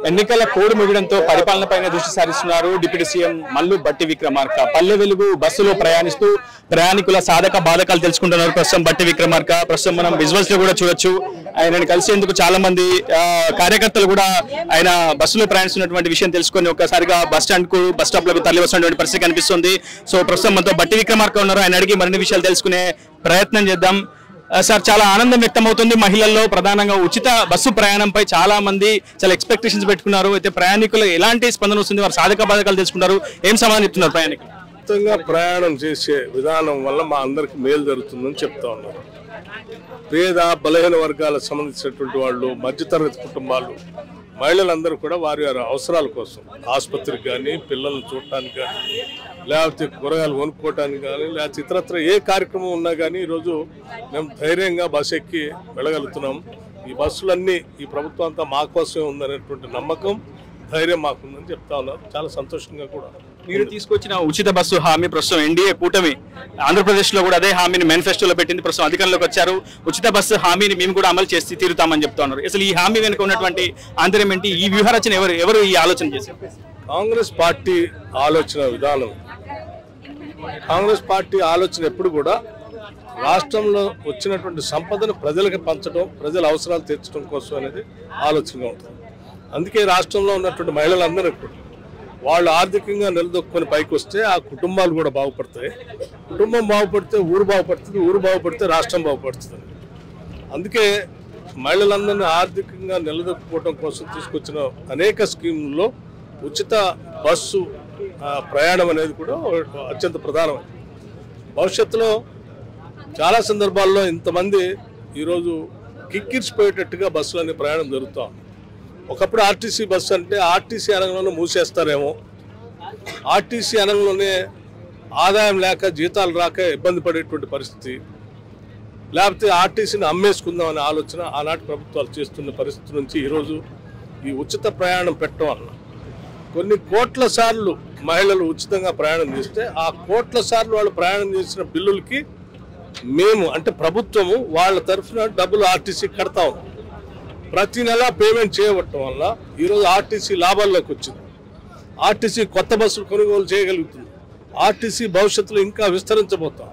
ఎన్నికల కోడ్ ముగియడంతో పరిపాలనపైన దృష్టి సారిస్తున్నారు deputy CM Mallu బట్టి విక్రమార్క. పల్లె వెలుగు బస్సులో ప్రయాణిస్తూ ప్రయాణికుల సాధక బాధకాలు తెలుసుకుంటున్నారు ప్రస్తుతం బట్టి విక్రమార్క. ప్రస్తుతం మనం విజువల్స్ లో కూడా చూడొచ్చు. ఆయనను కలిసేందుకు చాలా మంది కార్యకర్తలు కూడా ఆయన బస్సులో ప్రయాణిస్తున్నటువంటి విషయం తెలుసుకొని ఒక్కసారిగా బస్ స్టాప్ లకు తరలి వస్తున్నటువంటి పరిస్థితి కనిపిస్తుంది. సో ప్రస్తుతం మనతో బట్టి విక్రమార్క ఉన్నారు. ఆయన అడిగి మరిన్ని విషయాలు తెలుసుకునే ప్రయత్నం చేద్దాం. సార్, చాలా ఆనందం వ్యక్తమవుతుంది మహిళల్లో, ప్రధానంగా ఉచిత బస్సు ప్రయాణంపై చాలా మంది చాలా ఎక్స్పెక్టేషన్స్ పెట్టుకున్నారు. అయితే ప్రయాణికులు ఎలాంటి స్పందన వస్తుంది, వారు సాధక బాధకాలు తెలుసుకున్నారు, ఏం సమాధానం చెప్తున్నారు ప్రయాణికులు? మొత్తంగా ప్రయాణం చేసే విధానం వల్ల మా అందరికి మేలు జరుగుతుందని చెప్తా ఉన్నారు. పేద బలహీన వర్గాలకు సంబంధించినటువంటి వాళ్ళు, మధ్యతరగతి కుటుంబాలు, మహిళలందరూ కూడా వారి వారి అవసరాల కోసం ఆసుపత్రికి కానీ, పిల్లల్ని చూడటానికి కానీ, లేకపోతే కూరగాయలు కొనుక్కోవటానికి కానీ, లేకపోతే ఇతరత్ర ఏ కార్యక్రమం ఉన్నా కానీ ఈరోజు మేము ధైర్యంగా బస్సు ఎక్కి వెళ్ళగలుగుతున్నాం. ఈ బస్సులన్నీ ఈ ప్రభుత్వం అంతా మా కోసమే ఉందనేటువంటి నమ్మకం, ధైర్యం మాకుందని చెప్తా ఉన్నారు. చాలా సంతోషంగా కూడా. మీరు తీసుకొచ్చిన ఉచిత బస్సు హామీ ప్రస్తుతం ఎన్డీఏ కూటమి ఆంధ్రప్రదేశ్ లో కూడా అదే హామీని మేనిఫెస్టోలో పెట్టింది. ప్రస్తుతం అధికారంలోకి వచ్చారు. ఉచిత బస్సు హామీని మేము కూడా అమలు చేసి తీరుతామని చెప్తా ఉన్నారు. అసలు ఈ హామీ వెనుక ఉన్నటువంటి ఆంతర్యం ఏంటి? ఈ వ్యూహరచన ఎవరు ఈ ఆలోచన చేశారు? కాంగ్రెస్ పార్టీ ఆలోచన విధానం. కాంగ్రెస్ పార్టీ ఆలోచన ఎప్పుడు కూడా రాష్ట్రంలో వచ్చినటువంటి సంపదను ప్రజలకు పంచడం, ప్రజల అవసరాలు తీర్చడం కోసం అనేది ఆలోచనగా ఉంటుంది. అందుకే రాష్ట్రంలో ఉన్నటువంటి మహిళలందరూ కూడా వాళ్ళు ఆర్థికంగా నిలదొక్కుని పైకి వస్తే ఆ కుటుంబాలు కూడా బాగుపడతాయి. కుటుంబం బాగుపడితే ఊరు బాగుపడుతుంది, ఊరు బాగుపడితే రాష్ట్రం బాగుపడుతుంది. అందుకే మహిళలందరినీ ఆర్థికంగా నిలదొక్కుకోవడం కోసం తీసుకొచ్చిన అనేక స్కీముల్లో ఉచిత బస్సు ప్రయాణం అనేది కూడా అత్యంత ప్రధానమైనది. భవిష్యత్తులో చాలా సందర్భాల్లో ఇంతమంది ఈరోజు కిక్కిరిసిపోయేటట్టుగా బస్సులన్నీ ప్రయాణం జరుగుతాం. ఒకప్పుడు ఆర్టీసీ బస్సు అంటే ఆర్టీసీ అనంలోనే మూసేస్తారేమో, ఆర్టీసీ అనంలోనే ఆదాయం లేక జీతాలు రాక ఇబ్బంది పడేటువంటి పరిస్థితి, లేకపోతే ఆర్టీసీని అమ్మేసుకుందాం అనే ఆలోచన ఆనాటి ప్రభుత్వాలు చేస్తున్న పరిస్థితి నుంచి ఈరోజు ఈ ఉచిత ప్రయాణం పెట్టడం వల్ల కొన్ని కోట్ల సార్లు మహిళలు ఉచితంగా ప్రయాణం చేస్తే ఆ కోట్ల సార్లు వాళ్ళు ప్రయాణం చేసిన బిల్లులకి మేము అంటే ప్రభుత్వము వాళ్ళ తరఫున డబ్బులు ఆర్టీసీ కడతా ఉన్నాం. ప్రతి నెల పేమెంట్ చేయబట్టడం వల్ల ఈరోజు ఆర్టీసీ లాభాల్లోకి వచ్చింది. ఆర్టీసీ కొత్త బస్సులు కొనుగోలు చేయగలుగుతుంది. ఆర్టీసీ భవిష్యత్తులో ఇంకా విస్తరించబోతాం.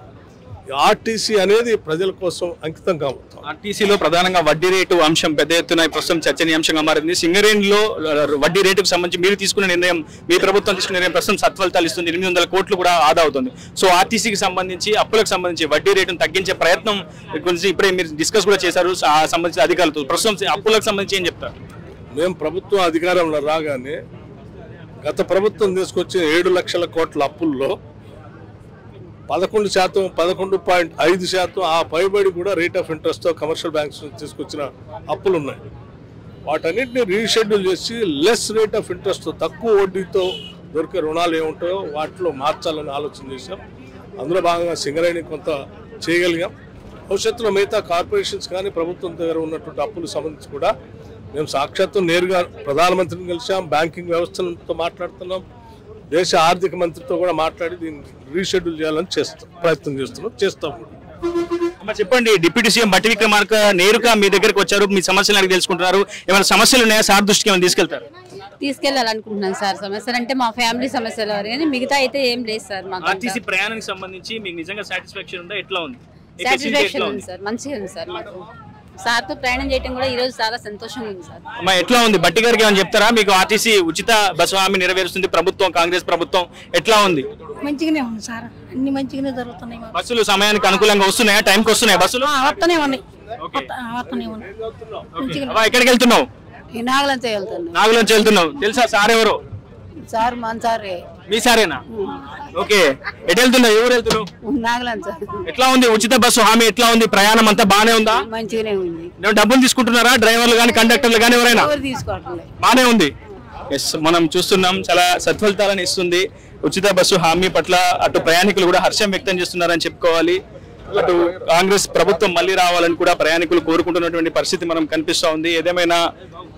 ఆర్టీసీ అనేది ప్రజల కోసం అంకితం కాబోతాం. ఆర్టీసీలో ప్రధానంగా వడ్డీ రేటు అంశం పెద్ద ఎత్తున ప్రస్తుతం చర్చనీయాంశంగా మారింది. సింగరేణిలో వడ్డీ రేటుకు సంబంధించి మీరు తీసుకున్న నిర్ణయం, మీ ప్రభుత్వం తీసుకున్న నిర్ణయం ప్రస్తుతం సత్ఫలితాలు ఇస్తుంది. 800 కోట్లు కూడా ఆదా అవుతుంది. సో ఆర్టీసీకి సంబంధించి, అప్పులకు సంబంధించి వడ్డీ రేటును తగ్గించే ప్రయత్నం గురించి ఇప్పుడే మీరు డిస్కస్ కూడా చేశారు సంబంధించిన అధికారులతో. ప్రస్తుతం అప్పులకు సంబంధించి ఏం చెప్తారు? మేము ప్రభుత్వం అధికారంలో రాగానే గత ప్రభుత్వం తీసుకొచ్చిన 7 లక్షల కోట్ల అప్పుల్లో 11%, 11.5% ఆ పైబడి కూడా రేట్ ఆఫ్ ఇంట్రెస్ట్తో కమర్షియల్ బ్యాంక్స్ తీసుకొచ్చిన అప్పులు ఉన్నాయి. వాటన్నిటిని రీషెడ్యూల్ చేసి లెస్ రేట్ ఆఫ్ ఇంట్రెస్ట్తో, తక్కువ వడ్డీతో దొరికే రుణాలు ఏముంటాయో వాటిలో మార్చాలని ఆలోచన చేశాం. అందులో భాగంగా సింగరేణి కొంత చేయగలిగాం. భవిష్యత్తులో మిగతా కార్పొరేషన్స్ కానీ ప్రభుత్వం దగ్గర ఉన్నటువంటి అప్పులకు సంబంధించి కూడా మేము సాక్షాత్తు నేరుగా ప్రధానమంత్రిని కలిసాం, బ్యాంకింగ్ వ్యవస్థలతో మాట్లాడుతున్నాం, దేశ ఆర్థిక మంత్రితో కూడా మాట్లాడి దీన్ని రీషెడ్యూల్ చేయాలని ప్రయత్నం చేస్తాం. చెప్పండి, డిప్యూటీ సీఎం బట్టి విక్రమార్క నేరుగా మీ దగ్గరకు వచ్చారు, మీ సమస్యలు అడిగి తెలుసుకుంటున్నారు. ఏమైనా సమస్యలు ఉన్నాయా? సార్ దృష్టికి ఏమైనా తీసుకెళ్లాలనుకుంటున్నాను సార్. సమస్యలు అంటే మా ఫ్యామిలీ సమస్యలు కానీ మిగతా అయితే ఏం లేదు సార్. మాకు ఆర్టీసీ ప్రయాణానికి సంబంధించి మీకు నిజంగా సాటిస్ఫాక్షన్ ఉందా? ఎట్లా ఉంది? సాటిస్ఫాక్షన్ ఉంది సార్, మంచిగా ఉంది సార్. మాకు సార్తో ప్రయాణం చేయడం కూడా ఈ రోజు చాలా సంతోషంగా ఉంది సార్. అమ్మా, ఎట్లా ఉంది? బట్టి గారికి ఏమైనా చెప్తారా? మీకు ఆర్టీసీ ఉచిత బస్సు హామీ నెరవేరుస్తుంది ప్రభుత్వం, కాంగ్రెస్ ప్రభుత్వం. ఎట్లా ఉంది? మంచిగానే ఉంది సార్, అన్ని మంచిగానే జరుగుతున్నాయి. బస్సులు సమయానికి అనుకూలంగా వస్తున్నాయా? టైంకి వస్తున్నాయా బస్సులు? వస్తూనే ఉన్నాయి. ఎక్కడికి వెళ్తున్నావు? నాగులంచి వెళ్తున్నావు. తెలుసా సార్ ఎవరు? సార్ మన సారే. మీ సారేనా? ఓకే. ఎటు వెళ్తున్నావు? ఎవరు వెళ్తున్నావు? నాగులంచి. ఎట్లా ఉంది ఉచిత బస్సు హామీ? ఎట్లా ఉంది? ప్రయాణం అంతా బానే ఉందా? మంచిగానే ఉంది. డబ్బులు తీసుకుంటున్నారా డ్రైవర్లు కానీ, కండక్టర్లు కానీ ఎవరైనా? బానే ఉంది. ఎస్, మనం చూస్తున్నాం చాలా సత్ఫలితాలను ఇస్తుంది ఉచిత బస్సు హామీ పట్ల. అటు ప్రయాణికులు కూడా హర్షం వ్యక్తం చేస్తున్నారని చెప్పుకోవాలి. అటు కాంగ్రెస్ ప్రభుత్వం మళ్ళీ రావాలని కూడా ప్రయాణికులు కోరుకుంటున్నటువంటి పరిస్థితి మనం కనిపిస్తూ ఉంది. ఏదేమైనా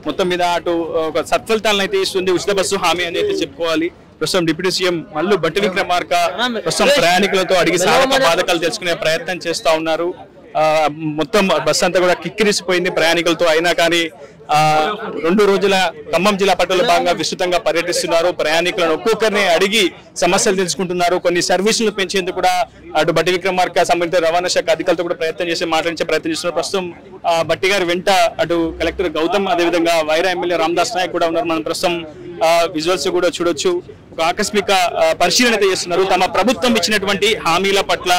మొత్తం మీద అటు ఒక సత్ఫలితాలను అయితే ఇస్తుంది ఉచిత బస్సు హామీ అని అయితే చెప్పుకోవాలి. ప్రస్తుతం డిప్యూటీ సీఎం మల్లు బట్టి విక్రమార్క ప్రస్తుతం ప్రయాణికులతో అడిగి సాధక బాధకాలు తెలుసుకునే ప్రయత్నం చేస్తా ఉన్నారు. మొత్తం బస్ అంతా కూడా కిక్కిరిసిపోయింది ప్రయాణికులతో. అయినా కానీ 2 రోజుల ఖమ్మం జిల్లా పట్టణంలో భాగంగా విస్తృతంగా పర్యటిస్తున్నారు. ప్రయాణికులను ఒక్కొక్కరిని అడిగి సమస్యలు తెలుసుకుంటున్నారు. కొన్ని సర్వీసులు పెంచేందుకు కూడా అటు బట్టి విక్రమార్క సంబంధిత రవాణా శాఖ అధికారులతో కూడా మాట్లాడించే ప్రయత్నం చేస్తున్నారు. ప్రస్తుతం బట్టి గారి వెంట అటు కలెక్టర్ గౌతమ్, అదేవిధంగా వైరా ఎమ్మెల్యే రామదాస్ నాయక్ కూడా ఉన్నారు. మనం ప్రస్తుతం విజువల్స్ కూడా చూడొచ్చు. ఒక ఆకస్మిక పరిశీలన చేస్తున్నారు. తమ ప్రభుత్వం ఇచ్చినటువంటి హామీల పట్ల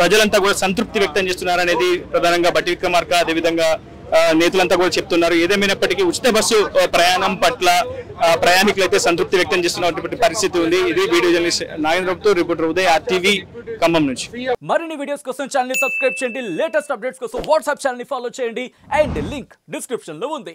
ప్రజలంతా కూడా సంతృప్తి వ్యక్తం చేస్తున్నారు అనేది ప్రధానంగా బట్టి విక్రమార్క అదేవిధంగా నేతలంతా కూడా చెప్తున్నారు. ఏదేమైనప్పటికీ ఉచిత బస్సు ప్రయాణం పట్ల ప్రయాణికులు అయితే సంతృప్తి వ్యక్తం చేస్తున్నటువంటి పరిస్థితి ఉంది. ఇది వీడియో జర్నలిస్ట్ నాగేంద్రతో రిపోర్టర్ ఉదయ్, RTV ఖమ్మం నుంచి. మరిన్ని వీడియోస్ కోసం ఛానల్ ని సబ్స్క్రైబ్ చేయండి. లేటెస్ట్ అప్డేట్స్ కోసం వాట్సాప్ ఛానల్ ని ఫాలో చేయండి. అండ్ లింక్ డిస్క్రిప్షన్ లో ఉంది.